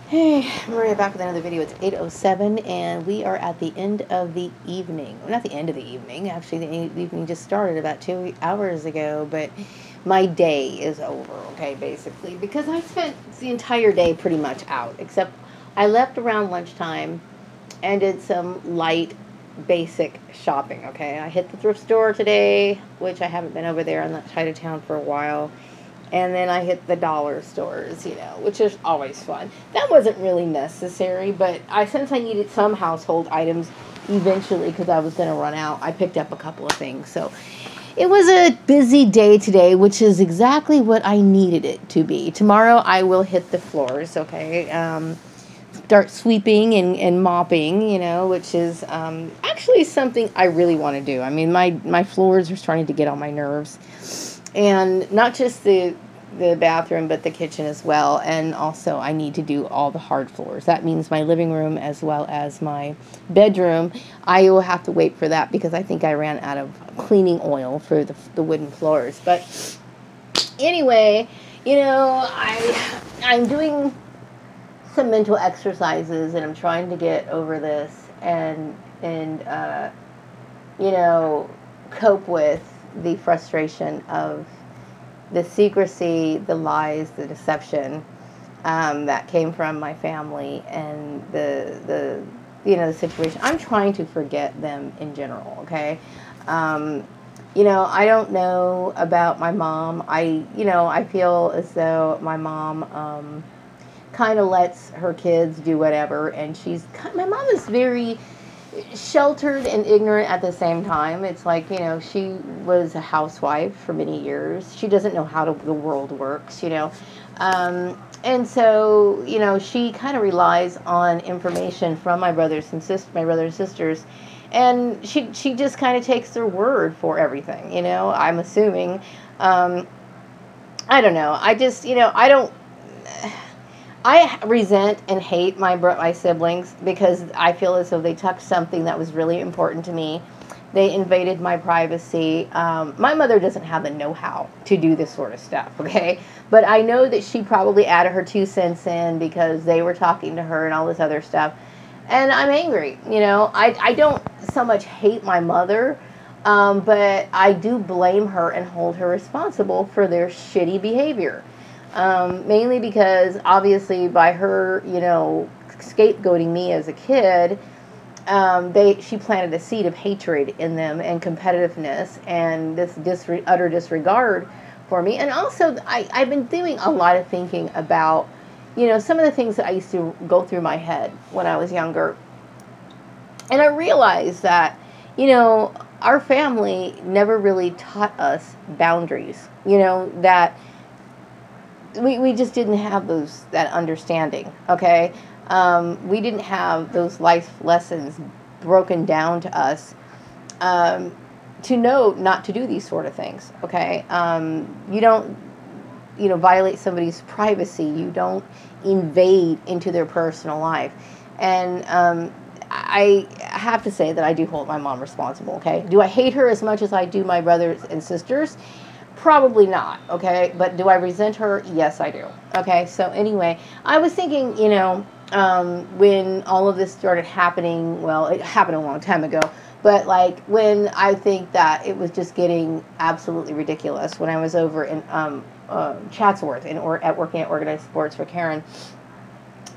Hey, Maria back with another video. It's 8:07 and we are at the end of the evening. Well, not the end of the evening. Actually, the evening just started about 2 hours ago, but my day is over, okay, basically, because I spent the entire day pretty much out, except I left around lunchtime and did some light, basic shopping, okay? I hit the thrift store today, which I haven't been over there on that side of town for a while. And then I hit the dollar stores, which is always fun. That wasn't really necessary, but since I needed some household items eventually because I was going to run out, I picked up a couple of things. So it was a busy day today, which is exactly what I needed it to be. Tomorrow I will hit the floors, okay? Start sweeping and mopping, which is actually something I really want to do. I mean, my floors are starting to get on my nerves. And not just the bathroom, but the kitchen as well. And also, I need to do all the hard floors. That means my living room as well as my bedroom. I will have to wait for that because I think I ran out of cleaning oil for the wooden floors. But anyway, I'm doing some mental exercises, and I'm trying to get over this and cope with the frustration of the secrecy, the lies, the deception that came from my family and the situation. I'm trying to forget them in general, okay? I don't know about my mom. I feel as though my mom kind of lets her kids do whatever, and my mom is very sheltered and ignorant at the same time. It's like, she was a housewife for many years. She doesn't know how the world works, and so, she kind of relies on information from my brothers and sisters, and she just kind of takes their word for everything, I'm assuming. I don't know. I resent and hate my siblings because I feel as though they touched something that was really important to me. They invaded my privacy. My mother doesn't have the know-how to do this sort of stuff, okay? But I know that she probably added her 2 cents in because they were talking to her and all this other stuff. And I'm angry, I don't so much hate my mother, but I do blame her and hold her responsible for their shitty behavior. Mainly because, obviously, by her, scapegoating me as a kid, she planted a seed of hatred in them and competitiveness and this utter disregard for me. And also, I've been doing a lot of thinking about, some of the things that I used to go through my head when I was younger. And I realized that, our family never really taught us boundaries, that we just didn't have that understanding, okay? We didn't have those life lessons broken down to us to know not to do these sort of things, okay? You don't, violate somebody's privacy. You don't invade into their personal life. And I have to say that I do hold my mom responsible, okay? Do I hate her as much as I do my brothers and sisters? Probably not, okay? But do I resent her? Yes, I do. Okay, so anyway, I was thinking, when all of this started happening, well, it happened a long time ago, but like when I think that it was just getting absolutely ridiculous when I was over in Chatsworth working at Organized Sports for Karen.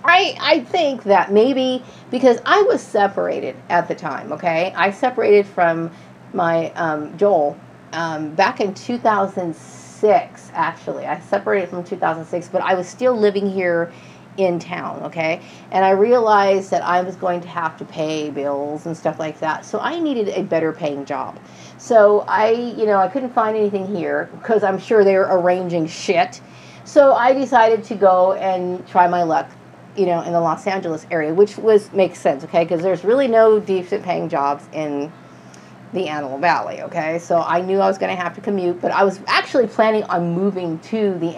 I think that maybe because I was separated at the time, okay? I separated from my Joel back in 2006, actually. I separated from 2006, but I was still living here in town, okay? And I realized that I was going to have to pay bills and stuff like that, so I needed a better paying job. So I couldn't find anything here because I'm sure they were arranging shit. So I decided to go and try my luck, in the Los Angeles area, which makes sense, okay? Because there's really no decent paying jobs in the Antelope Valley, okay? So I knew I was going to have to commute, but I was actually planning on moving to the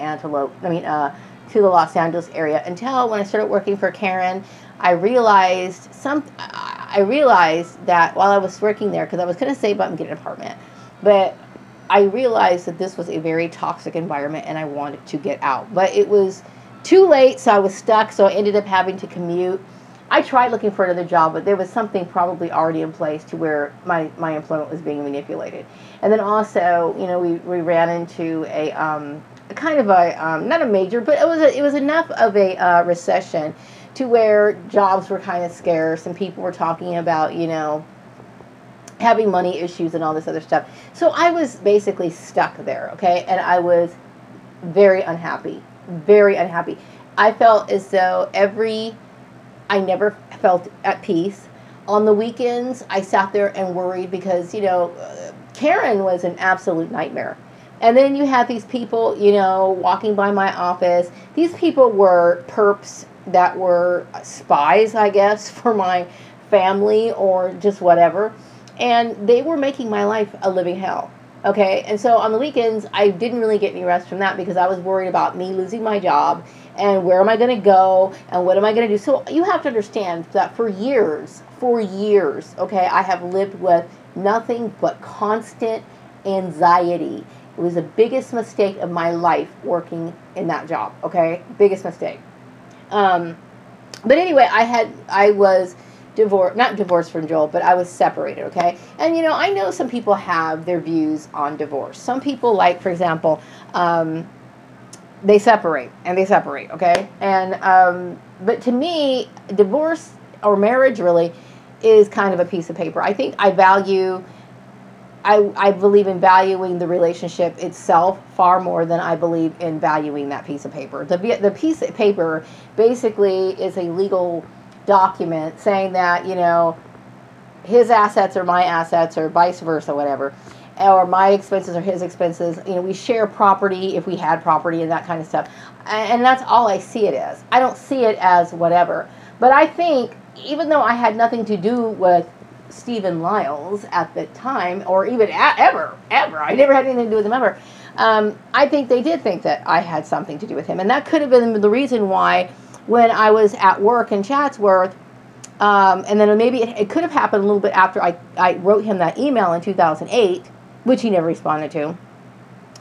to the Los Angeles area until when I started working for Karen, I realized that while I was working there, because I was going to save up and get an apartment, but I realized that this was a very toxic environment and I wanted to get out. But it was too late, so I was stuck, so I ended up having to commute. I tried looking for another job, but there was something probably already in place to where my employment was being manipulated. And then also, you know, we ran into a kind of a not a major, but it was enough of a recession to where jobs were kind of scarce and people were talking about, you know, having money issues and all this other stuff. So I was basically stuck there, okay? And I was very unhappy, very unhappy. I felt as though I never felt at peace. On the weekends, I sat there and worried because, you know, Karen was an absolute nightmare. And then you had these people, you know, walking by my office. These people were perps that were spies, I guess, for my family or just whatever. And they were making my life a living hell. Okay, and so on the weekends, I didn't really get any rest from that because I was worried about me losing my job and where am I going to go and what am I going to do. So you have to understand that for years, okay, I have lived with nothing but constant anxiety. It was the biggest mistake of my life working in that job, okay? Biggest mistake. But anyway, I was not divorced from Joel, but I was separated, okay? And, you know, I know some people have their views on divorce. Some people, like, for example, they separate, okay? And, but to me, divorce or marriage really is kind of a piece of paper. I think I believe in valuing the relationship itself far more than I believe in valuing that piece of paper. The piece of paper basically is a legal document saying that, you know, his assets are my assets or vice versa, whatever, or my expenses are his expenses. You know, we share property if we had property and that kind of stuff. And that's all I see it as. I don't see it as whatever. But I think even though I had nothing to do with Stephen Lyles at the time, or even ever, I never had anything to do with him ever. I think they did think that I had something to do with him. And that could have been the reason why when I was at work in Chatsworth, and then maybe it could have happened a little bit after I wrote him that email in 2008, which he never responded to,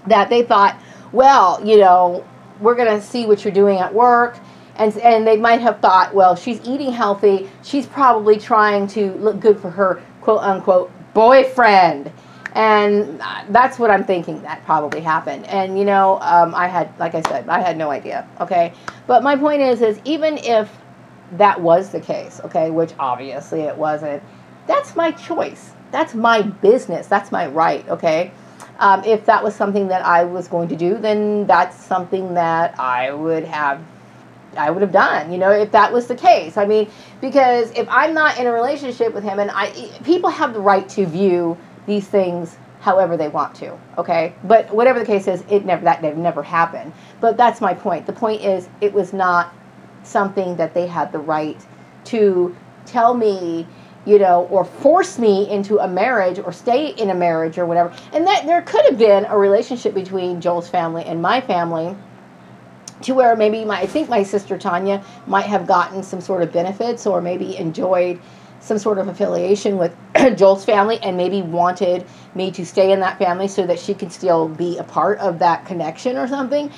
that they thought, well, you know, we're going to see what you're doing at work. And they might have thought, well, she's eating healthy. She's probably trying to look good for her, quote unquote, boyfriend. And that's what I'm thinking that probably happened. And, you know, like I said, I had no idea, okay? But my point is even if that was the case, okay, which obviously it wasn't, that's my choice. That's my business. That's my right, okay? If that was something that I was going to do, then that's something that I would have done, you know, if that was the case. I mean, because if I'm not in a relationship with him, and people have the right to view these things however they want to, okay? But whatever the case is, that never happened. But that's my point. The point is, it was not something that they had the right to tell me, you know, or force me into a marriage or stay in a marriage or whatever. And that there could have been a relationship between Joel's family and my family to where maybe I think my sister Tanya might have gotten some sort of benefits or maybe enjoyed some sort of affiliation with Joel's family and maybe wanted me to stay in that family so that she could still be a part of that connection or something.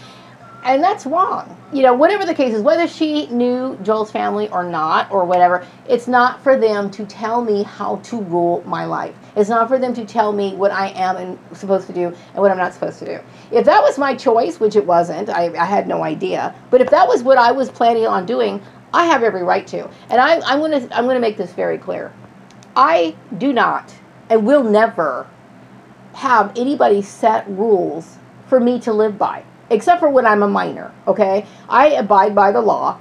And that's wrong. You know, whatever the case is, whether she knew Joel's family or not or whatever, it's not for them to tell me how to rule my life. It's not for them to tell me what I am supposed to do and what I'm not supposed to do. If that was my choice, which it wasn't, I had no idea, but if that was what I was planning on doing, I have every right to. And I'm going to make this very clear. I do not and will never have anybody set rules for me to live by, except for when I'm a minor, okay? I abide by the law,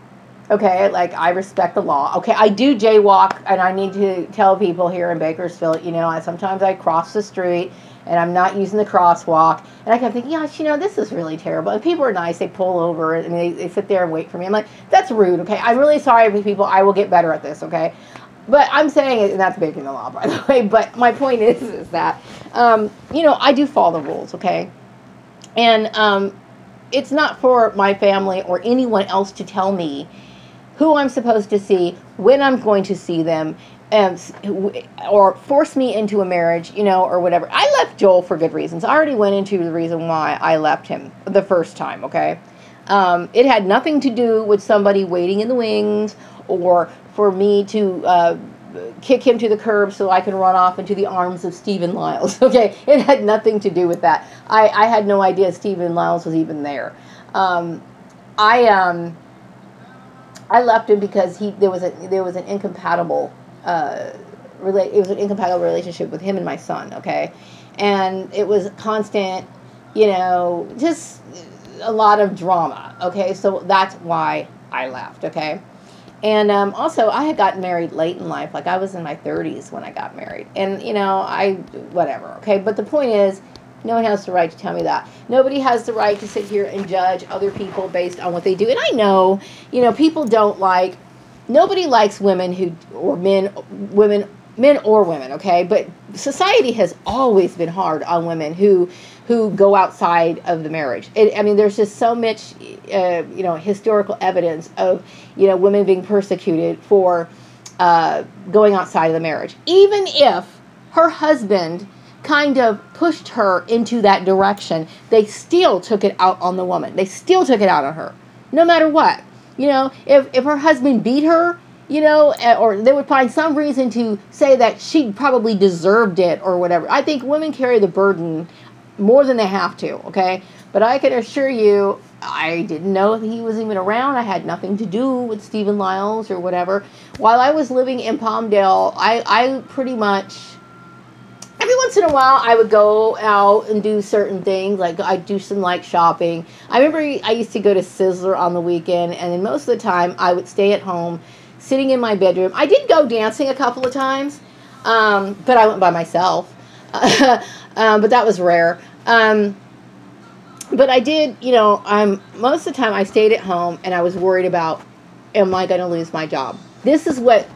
okay? Like, I respect the law. Okay, I do jaywalk, and I need to tell people here in Bakersfield, you know, sometimes I cross the street, and I'm not using the crosswalk, and I kept thinking, yeah, you know, this is really terrible. And people are nice. They pull over, and they sit there and wait for me. I'm like, that's rude, okay? I'm really sorry for people. I will get better at this, okay? But I'm saying it, and that's breaking the law, by the way. But my point is that, you know, I do follow the rules, okay? And it's not for my family or anyone else to tell me who I'm supposed to see, when I'm going to see them, or force me into a marriage, you know, or whatever. I left Joel for good reasons. I already went into the reason why I left him the first time, okay? It had nothing to do with somebody waiting in the wings or for me to kick him to the curb so I can run off into the arms of Stephen Lyles. Okay, it had nothing to do with that. I had no idea Stephen Lyles was even there. I left him because there was an incompatible it was an incompatible relationship with him and my son. Okay, and it was constant, just a lot of drama. Okay, so that's why I left. Okay. And also, I had gotten married late in life. Like, I was in my 30s when I got married. And, whatever, okay? But the point is, no one has the right to tell me that. Nobody has the right to sit here and judge other people based on what they do. And I know, people don't like, nobody likes women or men or women, okay? But society has always been hard on women who go outside of the marriage. There's just so much, historical evidence of, women being persecuted for going outside of the marriage. Even if her husband kind of pushed her into that direction, they still took it out on the woman. They still took it out on her, no matter what. If her husband beat her, or they would find some reason to say that she probably deserved it or whatever. I think women carry the burden more than they have to, okay? But I can assure you, I didn't know he was even around. I had nothing to do with Stephen Lyles or whatever. While I was living in Palmdale, I pretty much, every once in a while, I would go out and do certain things. Like, I'd do some, shopping. I remember I used to go to Sizzler on the weekend, and then most of the time, I would stay at home, sitting in my bedroom. I did go dancing a couple of times, but I went by myself. But that was rare. But I did, most of the time I stayed at home and I was worried about, am I going to lose my job? This is what,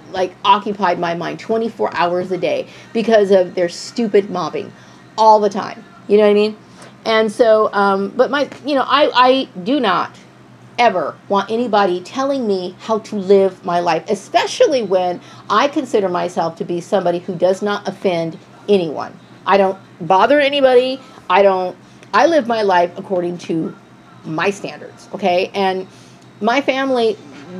occupied my mind 24 hours a day because of their stupid mobbing all the time. You know what I mean? And so, but I do not ever want anybody telling me how to live my life, especially when I consider myself to be somebody who does not offend anyone. I don't bother anybody. I live my life according to my standards, okay? And my family,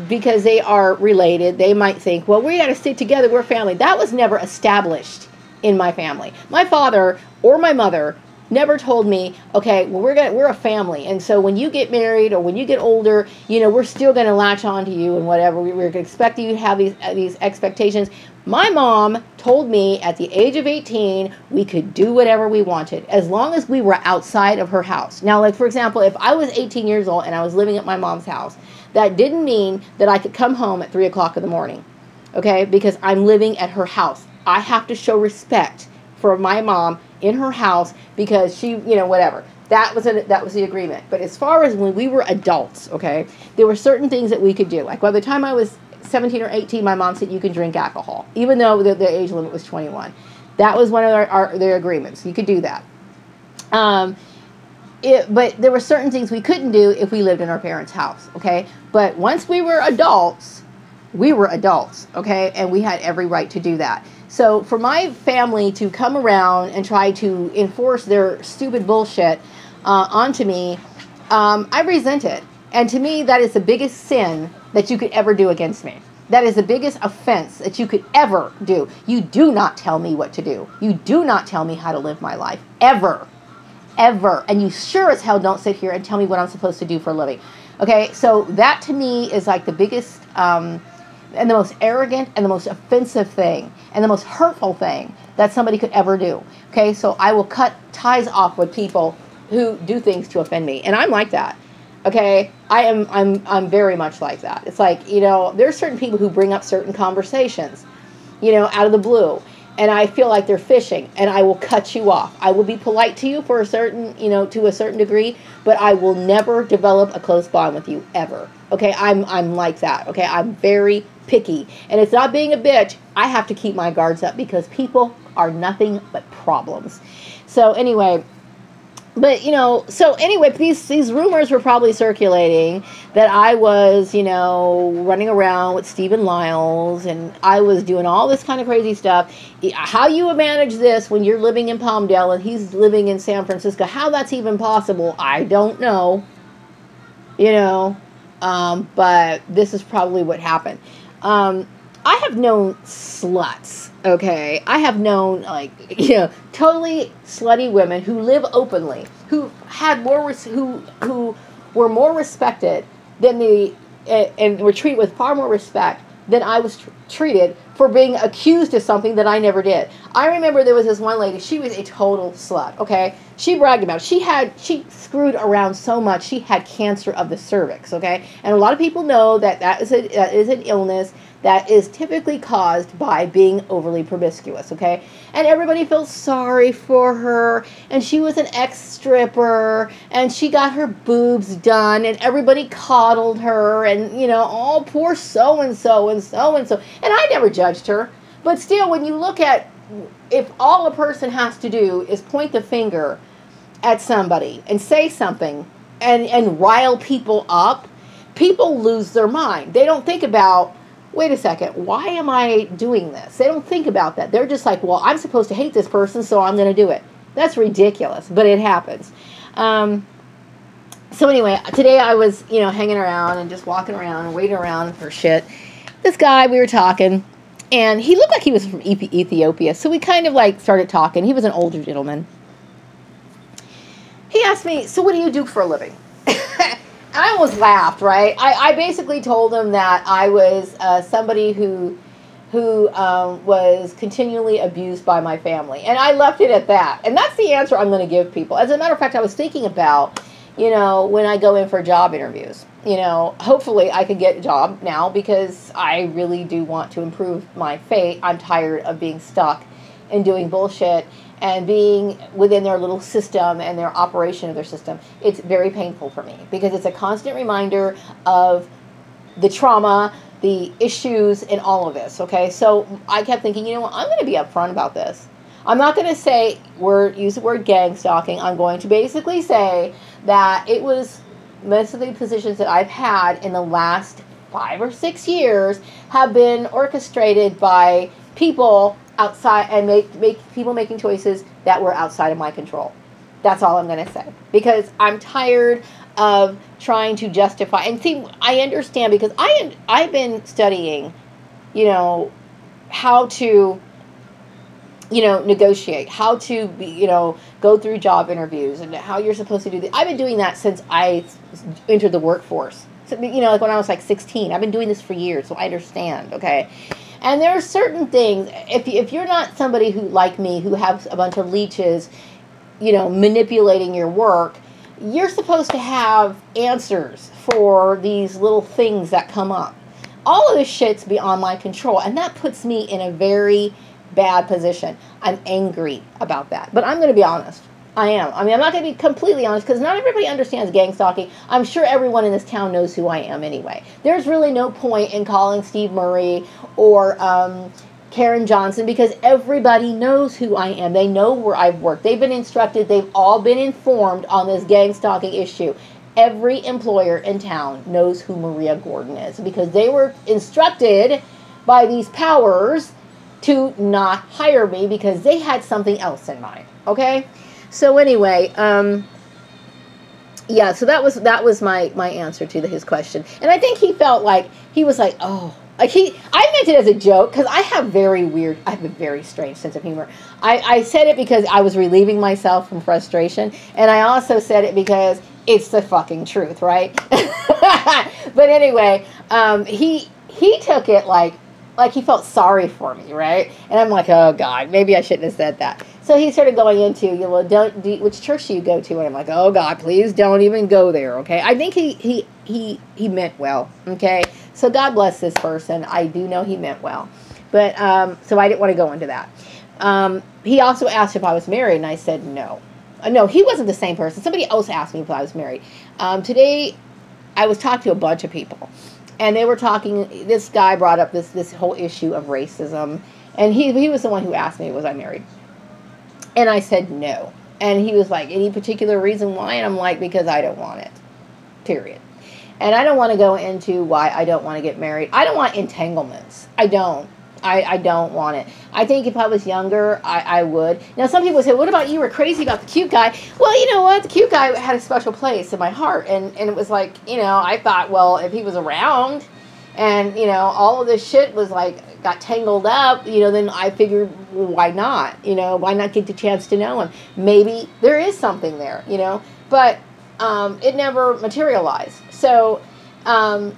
because they are related, they might think, well, we got to stick together, we're family. That was never established in my family. My father or my mother never told me, okay, well, we're a family, and so when you get married or when you get older, we're still going to latch on to you and whatever. We're going to expect you to have these expectations. My mom told me at the age of 18 we could do whatever we wanted as long as we were outside of her house. Now, for example, if I was 18 years old and I was living at my mom's house, that didn't mean that I could come home at 3 o'clock in the morning, okay, because I'm living at her house. I have to show respect for my mom in her house because she, whatever. That was the agreement. But as far as when we were adults, okay, there were certain things that we could do. Like by the time I was 17 or 18, my mom said you can drink alcohol, even though the age limit was 21. That was one of their agreements. You could do that. But there were certain things we couldn't do if we lived in our parents' house, okay? But once we were adults, okay? And we had every right to do that. So for my family to come around and try to enforce their stupid bullshit onto me, I resent it. And to me, that is the biggest sin that you could ever do against me. That is the biggest offense that you could ever do. You do not tell me what to do. You do not tell me how to live my life. Ever. Ever. And you sure as hell don't sit here and tell me what I'm supposed to do for a living. Okay, so that to me is like the biggest and the most arrogant and the most offensive thing and the most hurtful thing that somebody could ever do. Okay, so I will cut ties off with people who do things to offend me. And I'm like that. Okay, I'm very much like that. It's like, there's certain people who bring up certain conversations, out of the blue. And I feel like they're fishing, and I will cut you off. I will be polite to you for a certain, to a certain degree, but I will never develop a close bond with you, ever. Okay, I'm like that. Okay, I'm very picky. And it's not being a bitch. I have to keep my guards up because people are nothing but problems. So anyway, but, these rumors were probably circulating that I was, running around with Stephen Lyles and I was doing all this kind of crazy stuff. How you manage this when you're living in Palmdale and he's living in San Francisco, how that's even possible, I don't know. you know, but this is probably what happened. I have known sluts, okay? I have known, like, totally slutty women who live openly, who had more, who were more respected than and were treated with far more respect than I was treated for being accused of something that I never did. I remember there was this one lady, she was a total slut, okay? She bragged about it. She screwed around so much, she had cancer of the cervix, okay? And a lot of people know that is an illness that is typically caused by being overly promiscuous, okay? And everybody felt sorry for her, and she was an ex-stripper, and she got her boobs done, and everybody coddled her, and, oh, poor so-and-so, and so-and-so. And I never judged her. But still, when you look at, if all a person has to do is point the finger at somebody and say something and rile people up, people lose their mind. They don't think about, wait a second, why am I doing this? They don't think about that. They're just like, well, I'm supposed to hate this person, so I'm going to do it. That's ridiculous, but it happens. So anyway, today I was, hanging around and just walking around and waiting around for shit. This guy, we were talking, and he looked like he was from Ethiopia, so we kind of like started talking. He was an older gentleman. He asked me, so what do you do for a living? I almost laughed, right? I basically told him that I was somebody who was continually abused by my family. And I left it at that. And that's the answer I'm going to give people. As a matter of fact, I was thinking about, when I go in for job interviews, hopefully I could get a job now because I really do want to improve my fate. I'm tired of being stuck and doing bullshit and being within their little system and their operation of their system. It's very painful for me because it's a constant reminder of the trauma, the issues, and all of this, okay? So I kept thinking, I'm going to be upfront about this. I'm not going to use the word gang stalking. I'm going to basically say that it was most of the positions that I've had in the last 5 or 6 years have been orchestrated by people outside and make people making choices that were outside of my control. That's all I'm going to say. Because I'm tired of trying to justify. And see, I understand because I've been studying, how to, negotiate, how to be, go through job interviews and how you're supposed to do that. I've been doing that since I entered the workforce. So, like when I was like 16. I've been doing this for years, so I understand, okay? And there are certain things, if you're not somebody who, like me, who has a bunch of leeches, manipulating your work, you're supposed to have answers for these little things that come up. All of this shit's beyond my control, and that puts me in a very bad position. I'm angry about that, but I'm going to be honest. I am. I'm not going to be completely honest because not everybody understands gang stalking. I'm sure everyone in this town knows who I am anyway. There's really no point in calling Steve Murray or Karen Johnson because everybody knows who I am. They know where I've worked. They've been instructed. They've all been informed on this gang stalking issue. Every employer in town knows who Maria Gordon is because they were instructed by these powers to not hire me because they had something else in mind. Okay? So anyway, yeah, so that was my answer to his question. And I think he felt like, he was like, oh, like I meant it as a joke, because I have a very strange sense of humor. I said it because I was relieving myself from frustration, and I also said it because it's the fucking truth, right? But anyway, he took it like he felt sorry for me, right? And I'm like, oh God, maybe I shouldn't have said that. So he started going into, which church do you go to? And I'm like, oh God, please don't even go there, okay? I think he meant well, okay? So God bless this person. I do know he meant well. But, so I didn't want to go into that. He also asked if I was married, and I said no. No, he wasn't the same person. Somebody else asked me if I was married. Today, I was talking to a bunch of people. And they were talking, this guy brought up this whole issue of racism. And he was the one who asked me, was I married? And I said no. And he was like, any particular reason why? And I'm like, because I don't want it. Period. And I don't want to go into why I don't want to get married. I don't want entanglements. I don't. I don't want it. I think if I was younger, I would. Now, some people say, what about you were crazy about the cute guy? Well, you know what? The cute guy had a special place in my heart. And it was like, I thought, well, if he was around and, all of this shit was like, got tangled up, then I figured, well, why not? Why not get the chance to know him? Maybe there is something there, but it never materialized. So I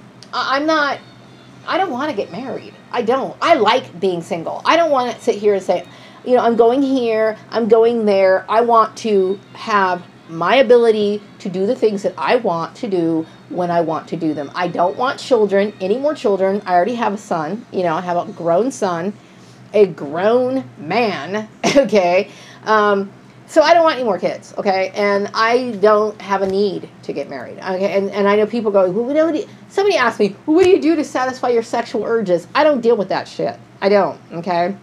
don't want to get married. I don't. I like being single. I don't want to sit here and say, I'm going here, I'm going there. I want to have my ability to do the things that I want to do when I want to do them. I don't want children, any more children. I already have a son. I have a grown son, a grown man, okay? So I don't want any more kids, okay? And I don't have a need to get married, okay? And I know people go, well, somebody asked me, well, what do you do to satisfy your sexual urges? I don't deal with that shit. I don't, okay?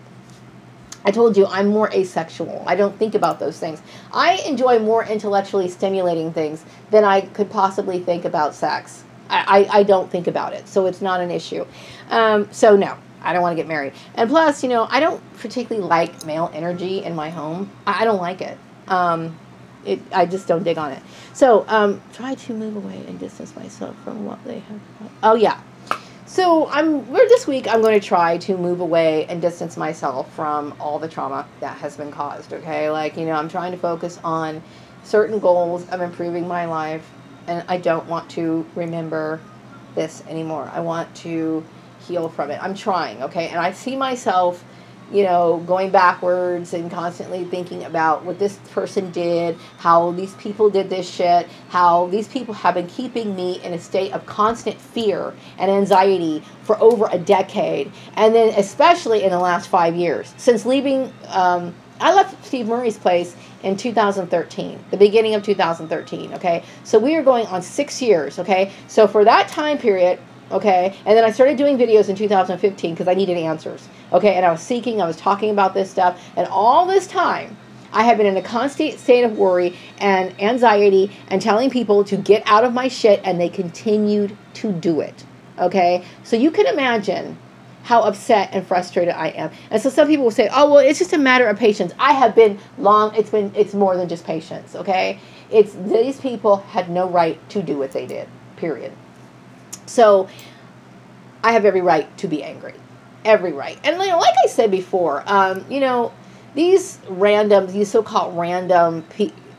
I told you I'm more asexual. I don't think about those things. I enjoy more intellectually stimulating things than I could possibly think about sex. I don't think about it, so it's not an issue. So no. I don't want to get married. And plus, I don't particularly like male energy in my home. I don't like it. I just don't dig on it. So, try to move away and distance myself from what they have. Oh, yeah. So, this week I'm going to try to move away and distance myself from all the trauma that has been caused, okay? Like, I'm trying to focus on certain goals of improving my life, and I don't want to remember this anymore. I want to heal from it. I'm trying, okay? And I see myself, going backwards and constantly thinking about what this person did, how these people did this shit, how these people have been keeping me in a state of constant fear and anxiety for over a decade. And then especially in the last 5 years. Since leaving, I left Steve Murray's place in 2013, the beginning of 2013, okay? So we are going on 6 years, okay? So for that time period, okay, and then I started doing videos in 2015 because I needed answers, okay, and I was talking about this stuff, and all this time, I have been in a constant state of worry and anxiety and telling people to get out of my shit, and they continued to do it, okay? So you can imagine how upset and frustrated I am. And so some people will say, oh, well, it's just a matter of patience. I have been it's more than just patience, okay? These people had no right to do what they did, period. So I have every right to be angry. Every right. And like I said before, these so-called random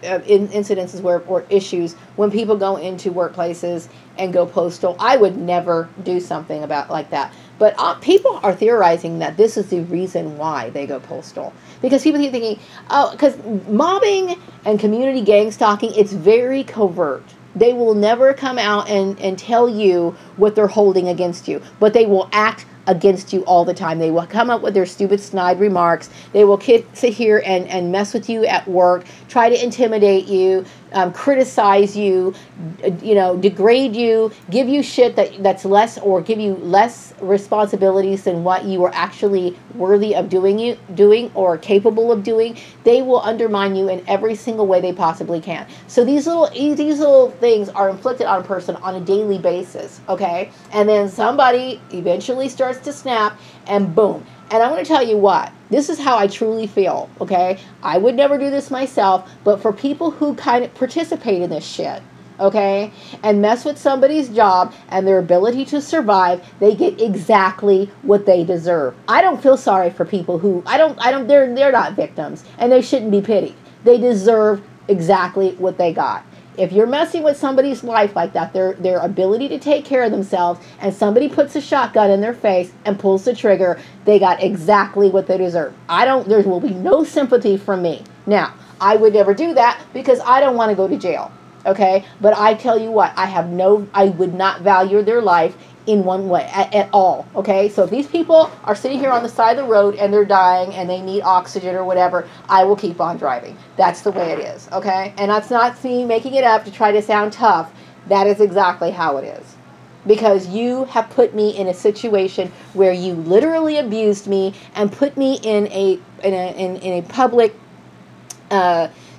incidences or issues, when people go into workplaces and go postal, I would never do something about like that. But people are theorizing that this is the reason why they go postal. Because people keep thinking, oh, because mobbing and community gang stalking, it's very covert. They will never come out and tell you what they're holding against you, but they will act against you all the time. They will come up with their stupid snide remarks. They will sit here and mess with you at work, try to intimidate you, criticize you, degrade you, give you shit that's less, or give you less responsibilities than what you are actually worthy of doing or capable of doing. They will undermine you in every single way they possibly can. So these little things are inflicted on a person on a daily basis, okay? And then somebody eventually starts to snap, and boom. And I'm going to tell you what, this is how I truly feel, okay? I would never do this myself, but for people who kind of participate in this shit, okay, and mess with somebody's job and their ability to survive, they get exactly what they deserve. I don't feel sorry for people who, they're not victims, and they shouldn't be pitied. They deserve exactly what they got. If you're messing with somebody's life like that, their ability to take care of themselves, and somebody puts a shotgun in their face and pulls the trigger, they got exactly what they deserve. There will be no sympathy from me. Now, I would never do that because I don't want to go to jail, okay? But I tell you what, I would not value their life in one way at all, okay? So if these people are sitting here on the side of the road and they're dying and they need oxygen or whatever, I will keep on driving. That's the way it is, okay? And that's not me making it up to try to sound tough. That is exactly how it is. Because you have put me in a situation where you literally abused me and put me in a public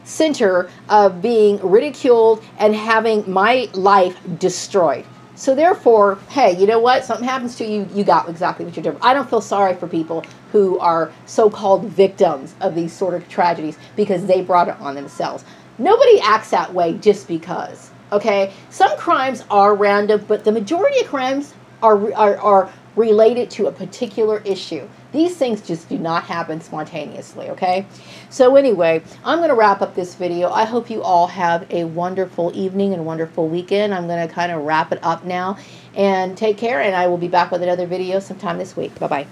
center of being ridiculed and having my life destroyed. So therefore, hey, you know what? Something happens to you, you got exactly what you're doing. I don't feel sorry for people who are so-called victims of these sort of tragedies because they brought it on themselves. Nobody acts that way just because, okay? Some crimes are random, but the majority of crimes are related to a particular issue. These things just do not happen spontaneously, okay? So anyway, I'm going to wrap up this video. I hope you all have a wonderful evening and wonderful weekend. I'm going to kind of wrap it up now. And take care, and I will be back with another video sometime this week. Bye-bye.